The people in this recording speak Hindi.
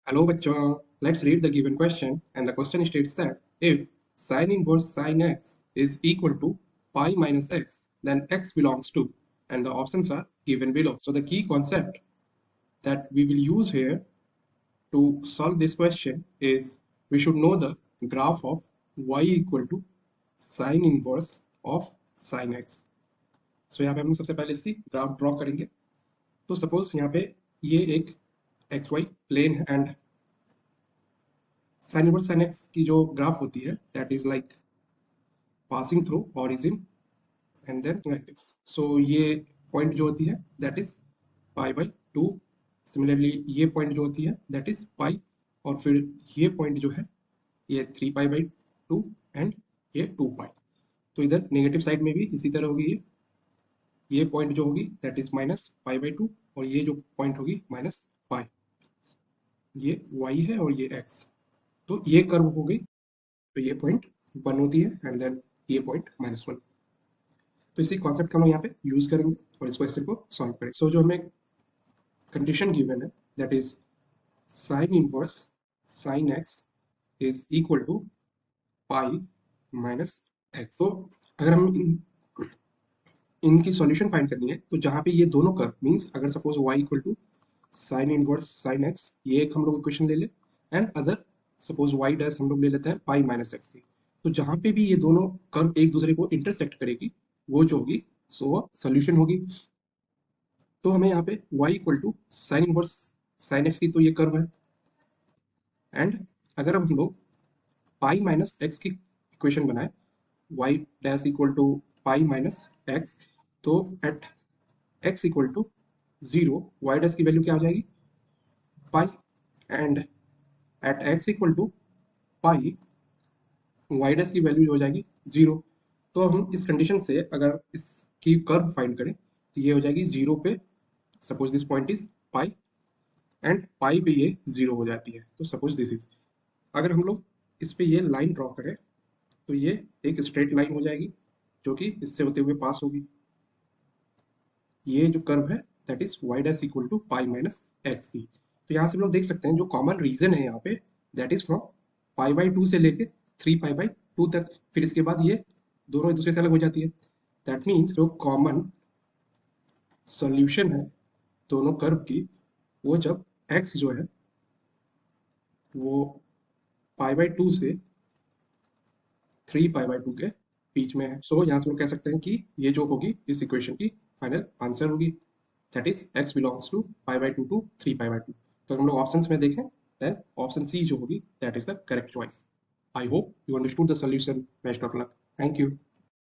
Hello bachcho, let's read the given question and the question states that if sin inverse sin x is equal to pi minus x then x belongs to, and the options are given below. So the key concept that we will use here to solve this question is we should know the graph of y equal to sin inverse of sin x. So यहाँ पे हम लोग सबसे पहले इसकी ग्राफ ड्रॉ करेंगे. तो सपोज यहाँ पे ये एक xy प्लेन है and sin inverse sin x की जो ग्राफ होती है that is like passing through origin and then like this. So ये पॉइंट जो होती है that is pi by 2. Similarly ये पॉइंट जो होती है that is pi, और फिर ये पॉइंट जो है ये 3 pi by 2 एंड ये 2 pi. तो इधर नेगेटिव साइड में भी इसी तरह होगी ये पॉइंट जो होगी that is minus pi by 2 और ये जो पॉइंट होगी माइनस पाई. ये y है और ये x. तो ये कर्व हो गई, तो ये पॉइंट 1 होती है एंड देन ये पॉइंट -1. तो इसी कॉन्सेप्ट का हम यहाँ पे यूज करेंगे और इस क्वेश्चन को सॉल्व करेंगे. सो जो हमें कंडीशन गिवन है that is sin inverse sin x is equal to pi minus x. तो अगर हम इनकी सॉल्यूशन फाइंड करनी है तो जहां पे ये दोनों कर्व मींस अगर suppose y equal to sin inverse sin x, ये एक हम लोग इक्वेशन ले ले and other suppose y dash हम लोग ले लेते हैं पाई माइनस x की. तो जहां पे भी ये दोनों कर्व एक दूसरे को इंटरसेक्ट करेगी वो जो होगी सो वो सोल्यूशन होगी. तो हमें यहाँ पे y equal to sine inverse sine x की तो ये कर्व है एंड अगर हम लोग पाई माइनस x की इक्वेशन बनाए y dash equal to pi minus x, तो at x equal to 0 y dash की वैल्यू क्या हो जाएगी pi and at x equal to pi y dash की वैल्यू हो जाएगी 0. तो हम इस कंडीशन से अगर इसकी कर्व फाइंड करें तो ये हो जाएगी 0 पे, suppose this point is pi and pi पे ये 0 हो जाती है. तो सपोज दिस इज, अगर हम लोग इस पे ये लाइन ड्रॉ करें तो ये एक स्ट्रेट लाइन हो जाएगी जो कि इससे होते हुए पास होगी. ये जो कर्व है that is y dash equal to pi minus x की. तो यहाँ से हम लोग देख सकते हैं जो कॉमन रीजन है यहाँ पे that is from pi by 2 से लेके 3 पाई बाई 2 तक. फिर इसके बाद ये दोनों एक दूसरे से अलग हो जाती है. दैट मीन्स जो कॉमन सॉल्यूशन है दोनों कर्व की वो जब x जो है वो पाई बाई 2 से 3 पाई बाई 2 के बीच में है. सो यहाँ से हम कह सकते हैं कि ये जो होगी इस इक्वेशन की फाइनल आंसर होगी that is x belongs to pi by 2 to 3 pi by 2. तो हम लोग ऑप्शंस में देखें देन ऑप्शन सी जो होगी that is the correct choice. I hope you understood the solution. Best of luck. Thank you.